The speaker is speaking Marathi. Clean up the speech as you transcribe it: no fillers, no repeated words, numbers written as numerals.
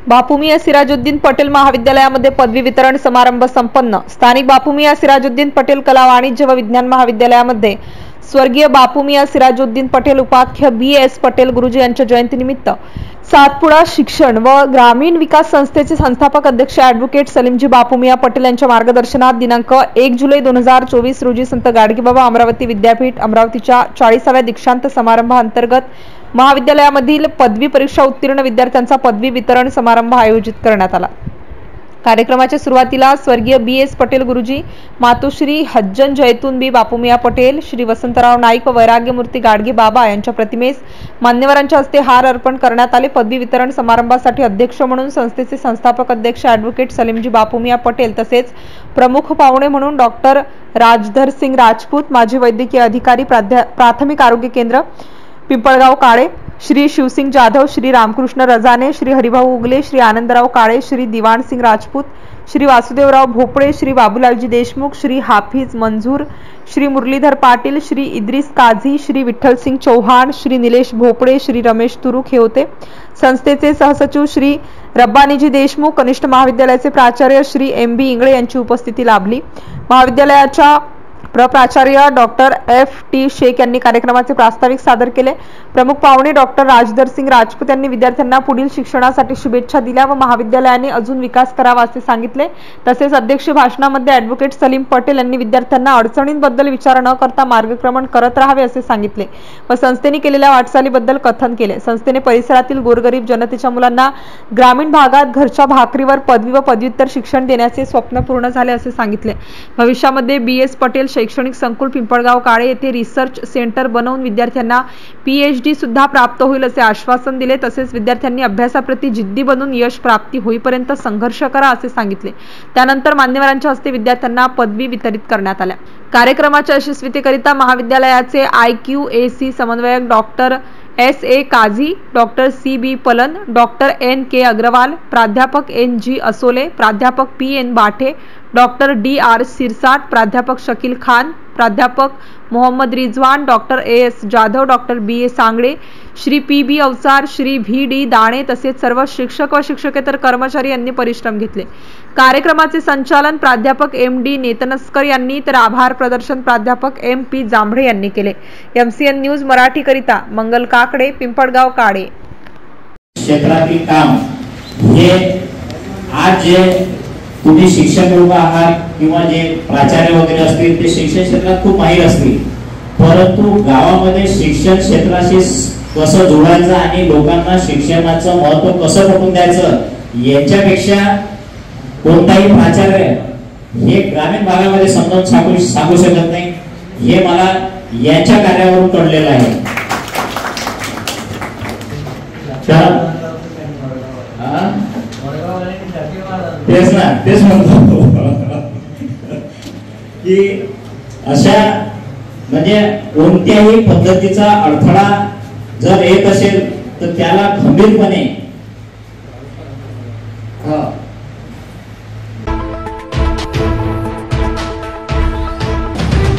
बापूमियाँ सिराजुद्दीन पटेल महाविद्यालयामध्ये पदवी वितरण समारंभ संपन्न। स्थानिक बापूमियाँ सिराजुद्दीन पटेल कला वाणिज्य व विज्ञान महाविद्यालयामध्ये स्वर्गीय बापूमियाँ सिराजुद्दीन पटेल उपाध्याय BS पटेल गुरुजी यांच्या जयंतीनिमित्त सातपुडा शिक्षण व ग्रामीण विकास संस्थेचे संस्थापक अध्यक्ष ॲडव्होकेट सलीमजी बापूमियाँ पटेल यांच्या मार्गदर्शनात दिनांक 1 जुलै 2024 रोजी संत गाडगेबाबा अमरावती विद्यापीठ अमरावतीच्या 40व्या दीक्षांत समारंभाअंतर्गत महाविद्यालयामधील पदवी परीक्षा उत्तीर्ण विद्यार्थ्यांचा पदवी वितरण समारंभ आयोजित करण्यात आला। कार्यक्रमाच्या सुरुवातीला स्वर्गीय BS पटेल गुरुजी, मातोश्री हज्जन जैतून बी बापूमियाँ पटेल, श्री वसंतराव नाईक व वैराग्यमूर्ती गाडगे बाबा यांच्या प्रतिमेस मान्यवरांच्या हस्ते हार अर्पण करण्यात आले। पदवी वितरण समारंभासाठी अध्यक्ष म्हणून संस्थेचे संस्थापक अध्यक्ष ॲडव्होकेट सलीमजी बापूमियाँ पटेल तसेच प्रमुख पाहुणे म्हणून डॉक्टर राजधर सिंग राजपूत, माजी वैद्यकीय अधिकारी, प्राथमिक आरोग्य केंद्र पिंपळगाव काळे, श्री शिवसिंग जाधव, श्री रामकृष्ण रजाने, श्री हरिभाऊ उगले, श्री आनंदराव काळे, श्री दिवाण सिंग राजपूत, श्री वासुदेवराव भोपळे, श्री बाबूलालजी देशमुख, श्री हाफिज मंजूर, श्री मुरलीधर पाटील, श्री इद्रिस काझी, श्री विठ्ठलसिंग चौहान, श्री निलेश भोपळे, श्री रमेश तुरुक हे होते। संस्थेचे सहसचिव श्री रब्बानीजी देशमुख, कनिष्ठ महाविद्यालयाचे प्राचार्य श्री MB इंगळे यांची उपस्थिती लाभली। महाविद्यालयाच्या प्रप्राचार्य डॉक्टर FT शेख यांनी कार्यक्रमाचे प्रास्ताविक सादर केले। प्रमुख पाहुणे डॉक्टर राजधर सिंग राजपूत यांनी विद्यार्थ्यांना पुढील शिक्षणासाठी शुभेच्छा दिल्या व महाविद्यालयाने अजून विकास करावा असे सांगितले। तसेच अध्यक्ष भाषणामध्ये ॲडव्होकेट सलीम पटेल यांनी विद्यार्थ्यांना अडचणींबद्दल विचार न करता मार्गक्रमण करत राहावे असे सांगितले व संस्थेने केलेल्या वाटचालीबद्दल कथन केले। संस्थेने परिसरातील गोरगरीब जनतेच्या मुलांना ग्रामीण भागात घरच्या भाकरीवर पदवी व पदव्युत्तर शिक्षण देण्याचे स्वप्न पूर्ण झाले असे सांगितले। भविष्यामध्ये BS पटेल शैक्षणिक संकुल पिंपळगाव काळे येथे रिसर्च सेंटर बनवून विद्यार्थ्यांना PhD सुद्धा प्राप्त होईल असे आश्वासन दिले। तसेच विद्यार्थ्यांनी अभ्यासाप्रती जिद्दी बनून यश प्राप्ती होईपर्यंत संघर्ष करा असे सांगितले। त्यानंतर मान्यवरांच्या हस्ते विद्यार्थ्यांना पदवी वितरित करण्यात आल्या। कार्यक्रमाच्या यशस्वीतेकरिता महाविद्यालयाचे IQAC समन्वयक doctor SA Kazi, doctor CB Palan, doctor NK Agrawal, प्राध्यापक NG असोले, प्राध्यापक PN Bathe, doctor DR Sirsat, प्राध्यापक शकील खान, प्राध्यापक Mohammad Rizwan, doctor AS Jadhav, doctor BA Sangde, Shri PB Avchar, Shri VD Dane तसेच सर्व शिक्षक व शिक्षकेतर कर्मचारी यांनी परिश्रम घेतले। कार्यक्रमाचे संचालन प्राध्यापक MD नेतनस्कर यांनी तर आभार प्रदर्शन प्राध्यापक MP जांभळे यांनी केले। MCN न्यूज मराठी करिता मंगल काकडे, पिंपळगाव काळे। क्षेत्रातील काम हे आज जे तुम्ही शिक्षक लोक आहात किंवा जे प्राचार्य वगैरे असतील ते शिक्षण क्षेत्रात खूप माहीर असतील, परंतु गावामध्ये शिक्षण क्षेत्राशी कसं जोडायचं आणि लोकांना शिक्षणाचं महत्त्व कसं पटवून द्यायचं याच्यापेक्षा कोणताही प्राचार्य हे ग्रामीण भागामध्ये समजावून सांगू शकत नाही। हे मला यांच्या कार्यावरून कळलेलं आहे। तेच म्हणतो की अशा म्हणजे कोणत्याही पद्धतीचा अडथळा जर येत असेल तर त्याला खंबीरपणे